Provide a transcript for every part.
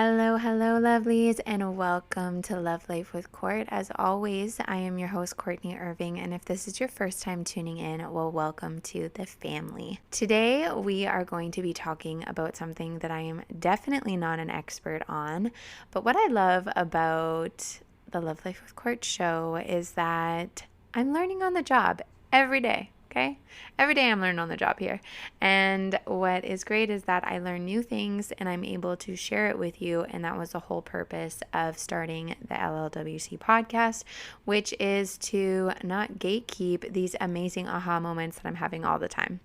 Hello, lovelies, and welcome to Love Life with Court. As always, I am your host, Courtney Irving, and if this is your first time tuning in, well, welcome to the family. Today, we are going to be talking about something that I am definitely not an expert on, but what I love about the Love Life with Court show is that I'm learning on the job every day. Okay? Every day I'm learning on the job here. And what is great is that I learn new things and I'm able to share it with you. And that was the whole purpose of starting the LLWC podcast, which is to not gatekeep these amazing aha moments that I'm having all the time.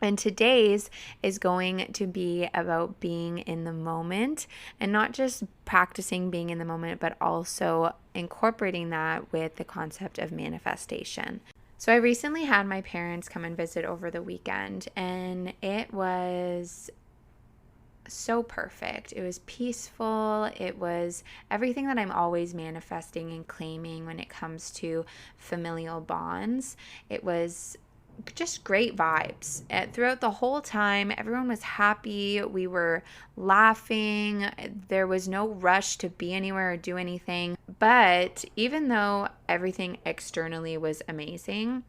And today's is going to be about being in the moment and not just practicing being in the moment, but also incorporating that with the concept of manifestation. So I recently had my parents come and visit over the weekend, and it was so perfect. It was peaceful. It was everything that I'm always manifesting and claiming when it comes to familial bonds. It was just great vibes. Throughout the whole time, everyone was happy. We were laughing. There was no rush to be anywhere or do anything. But even though everything externally was amazing,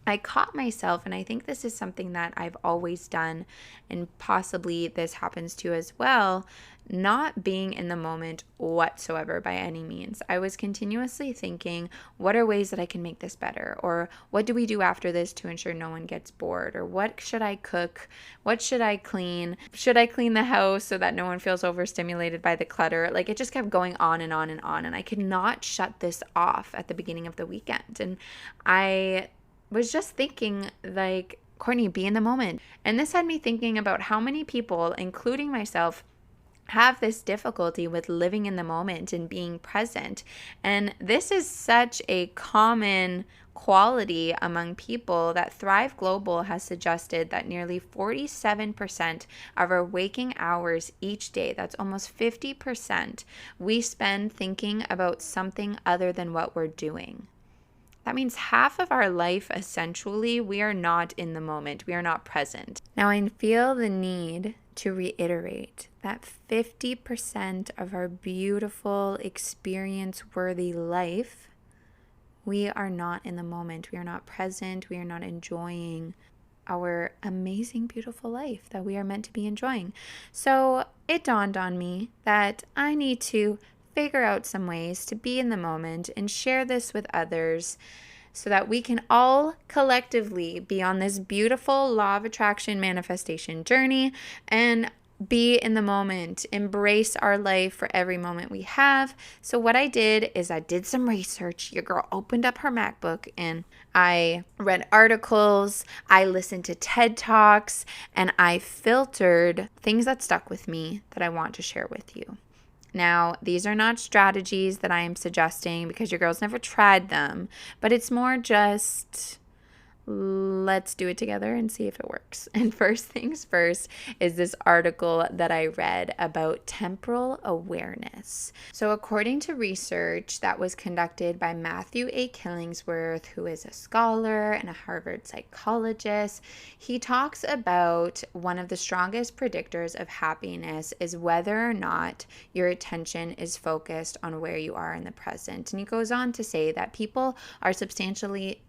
I caught myself, and I think this is something that I've always done, and possibly this happens to you as well, not being in the moment whatsoever by any means. I was continuously thinking, what are ways that I can make this better? Or what do we do after this to ensure no one gets bored? Or what should I cook? What should I clean? Should I clean the house so that no one feels overstimulated by the clutter? Like, it just kept going on and on and on. And I could not shut this off at the beginning of the weekend. And I was just thinking, like, Courtney, be in the moment. And this had me thinking about how many people, including myself, have this difficulty with living in the moment and being present. And this is such a common quality among people that Thrive Global has suggested that nearly 47% of our waking hours each day, that's almost 50%, we spend thinking about something other than what we're doing. That means half of our life, essentially, we are not in the moment. We are not present. Now, I feel the need to reiterate that 50% of our beautiful, experience-worthy life, we are not in the moment. We are not present. We are not enjoying our amazing, beautiful life that we are meant to be enjoying. So it dawned on me that I need to figure out some ways to be in the moment and share this with others so that we can all collectively be on this beautiful law of attraction manifestation journey and be in the moment, embrace our life for every moment we have. So what I did is I did some research. Your girl opened up her MacBook and I read articles, I listened to TED Talks, and I filtered things that stuck with me that I want to share with you. Now, these are not strategies that I am suggesting because your girl's never tried them, but it's more just let's do it together and see if it works. And first things first is this article that I read about temporal awareness. So according to research that was conducted by Matthew A. Killingsworth, who is a scholar and a Harvard psychologist, he talks about one of the strongest predictors of happiness is whether or not your attention is focused on where you are in the present. And he goes on to say that people are substantially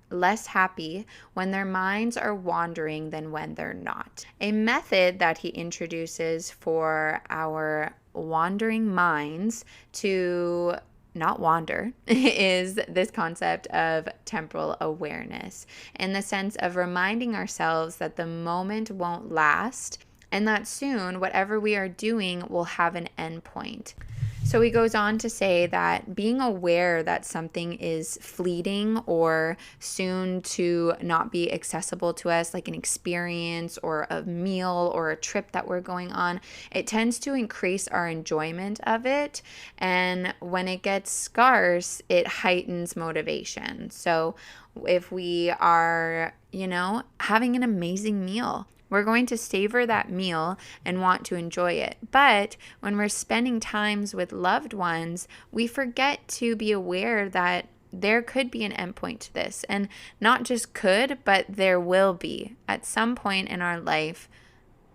less happy when their minds are wandering than when they're not. A method that he introduces for our wandering minds to not wander is this concept of temporal awareness, in the sense of reminding ourselves that the moment won't last and that soon whatever we are doing will have an end point. So he goes on to say that being aware that something is fleeting or soon to not be accessible to us, like an experience or a meal or a trip that we're going on, it tends to increase our enjoyment of it. And when it gets scarce, it heightens motivation. So if we are, having an amazing meal, we're going to savor that meal and want to enjoy it. But when we're spending times with loved ones, we forget to be aware that there could be an endpoint to this. And not just could, but there will be. At some point in our life,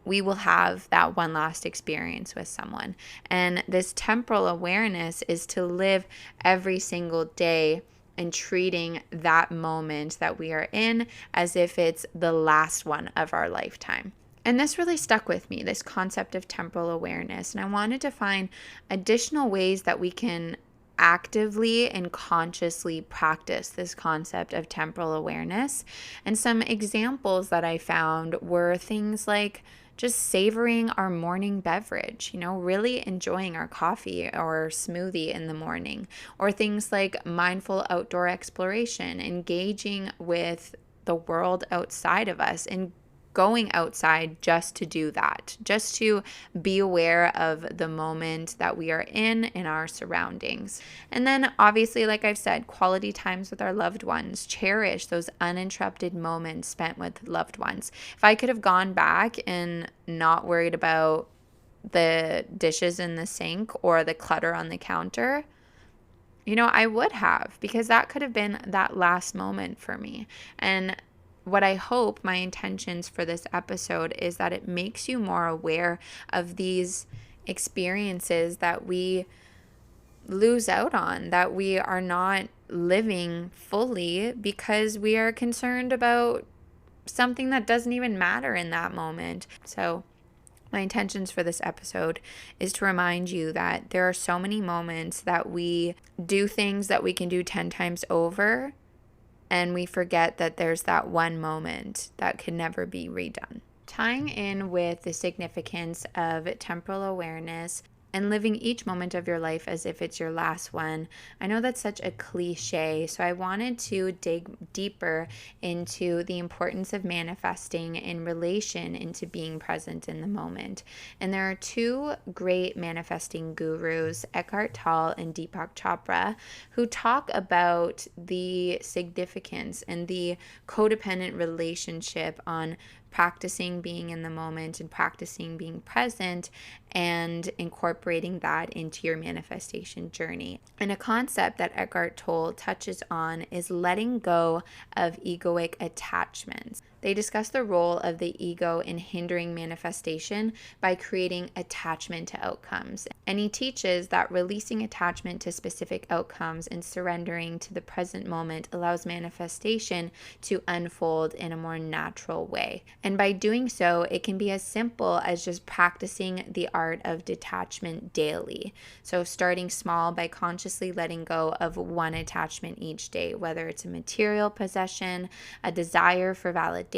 we will have that one last experience with someone. And this temporal awareness is to live every single day and treating that moment that we are in as if it's the last one of our lifetime. And this really stuck with me, this concept of temporal awareness. And I wanted to find additional ways that we can actively and consciously practice this concept of temporal awareness. And some examples that I found were things like just savoring our morning beverage, really enjoying our coffee or smoothie in the morning, or things like mindful outdoor exploration, engaging with the world outside of us and going outside just to do that, just to be aware of the moment that we are in our surroundings. And then obviously, like I've said, quality times with our loved ones, cherish those uninterrupted moments spent with loved ones. If I could have gone back and not worried about the dishes in the sink or the clutter on the counter, I would have, because that could have been that last moment for me. And what I hope, my intentions for this episode, is that it makes you more aware of these experiences that we lose out on, that we are not living fully because we are concerned about something that doesn't even matter in that moment. So my intentions for this episode is to remind you that there are so many moments that we do things that we can do 10 times over, and we forget that there's that one moment that can never be redone. Tying in with the significance of temporal awareness and living each moment of your life as if it's your last one. I know that's such a cliche, so I wanted to dig deeper into the importance of manifesting in relation into being present in the moment. And there are two great manifesting gurus, Eckhart Tolle and Deepak Chopra, who talk about the significance and the codependent relationship on practicing being in the moment and practicing being present and incorporating that into your manifestation journey. And a concept that Eckhart Tolle touches on is letting go of egoic attachments. They discuss the role of the ego in hindering manifestation by creating attachment to outcomes. And he teaches that releasing attachment to specific outcomes and surrendering to the present moment allows manifestation to unfold in a more natural way. And by doing so, it can be as simple as just practicing the art of detachment daily. So starting small by consciously letting go of one attachment each day, whether it's a material possession, a desire for validation,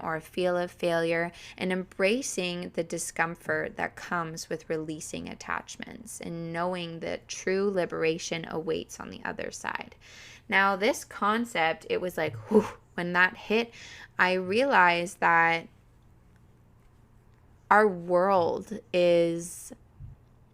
or a feel of failure, and embracing the discomfort that comes with releasing attachments and knowing that true liberation awaits on the other side. Now, this concept, it was like, whew, when that hit, I realized that our world is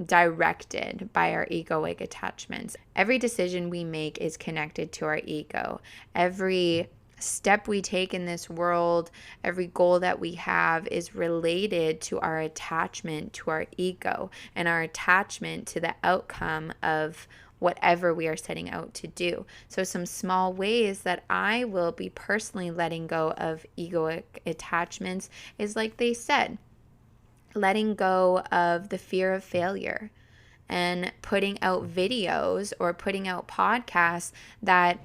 directed by our egoic attachments. Every decision we make is connected to our ego. Every step we take in this world, every goal that we have is related to our attachment to our ego and our attachment to the outcome of whatever we are setting out to do. So some small ways that I will be personally letting go of egoic attachments is, like they said, letting go of the fear of failure and putting out videos or putting out podcasts that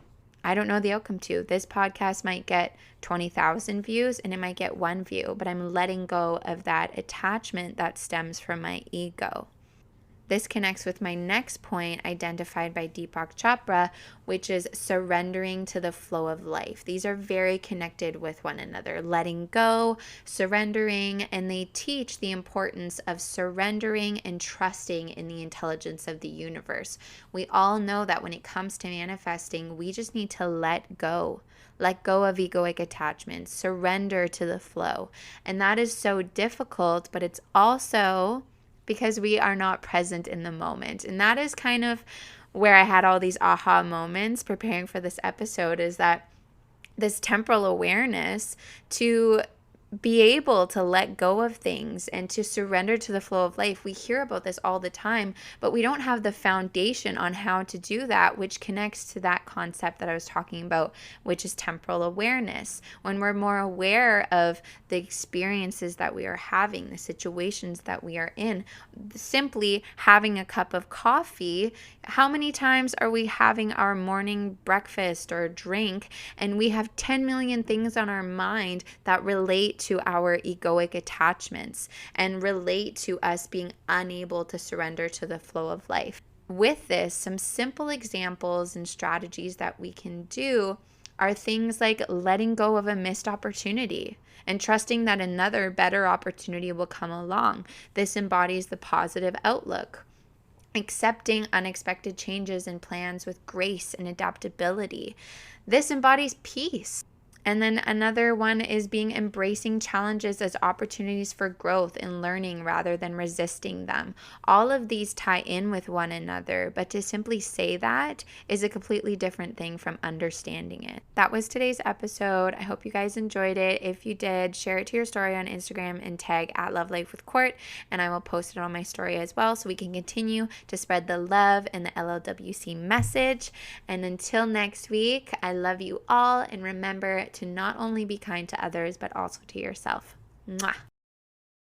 I don't know the outcome to. This podcast might get 20,000 views and it might get 1 view, but I'm letting go of that attachment that stems from my ego. This connects with my next point identified by Deepak Chopra, which is surrendering to the flow of life. These are very connected with one another, letting go, surrendering, and they teach the importance of surrendering and trusting in the intelligence of the universe. We all know that when it comes to manifesting, we just need to let go. Let go of egoic attachments, surrender to the flow. And that is so difficult, but it's also because we are not present in the moment. And that is kind of where I had all these aha moments preparing for this episode, is that this temporal awareness to be able to let go of things and to surrender to the flow of life. We hear about this all the time, but we don't have the foundation on how to do that, which connects to that concept that I was talking about, which is temporal awareness. When we're more aware of the experiences that we are having, the situations that we are in, simply having a cup of coffee, how many times are we having our morning breakfast or drink and we have 10 million things on our mind that relate to our egoic attachments and relate to us being unable to surrender to the flow of life? With this, some simple examples and strategies that we can do are things like letting go of a missed opportunity and trusting that another better opportunity will come along. This embodies the positive outlook. Accepting unexpected changes and plans with grace and adaptability. This embodies peace. And then another one is being embracing challenges as opportunities for growth and learning rather than resisting them. All of these tie in with one another, but to simply say that is a completely different thing from understanding it. That was today's episode. I hope you guys enjoyed it. If you did, share it to your story on Instagram and tag at Love Life with Court, and I will post it on my story as well so we can continue to spread the love and the LLWC message. And until next week, I love you all, and remember to not only be kind to others, but also to yourself. Mwah.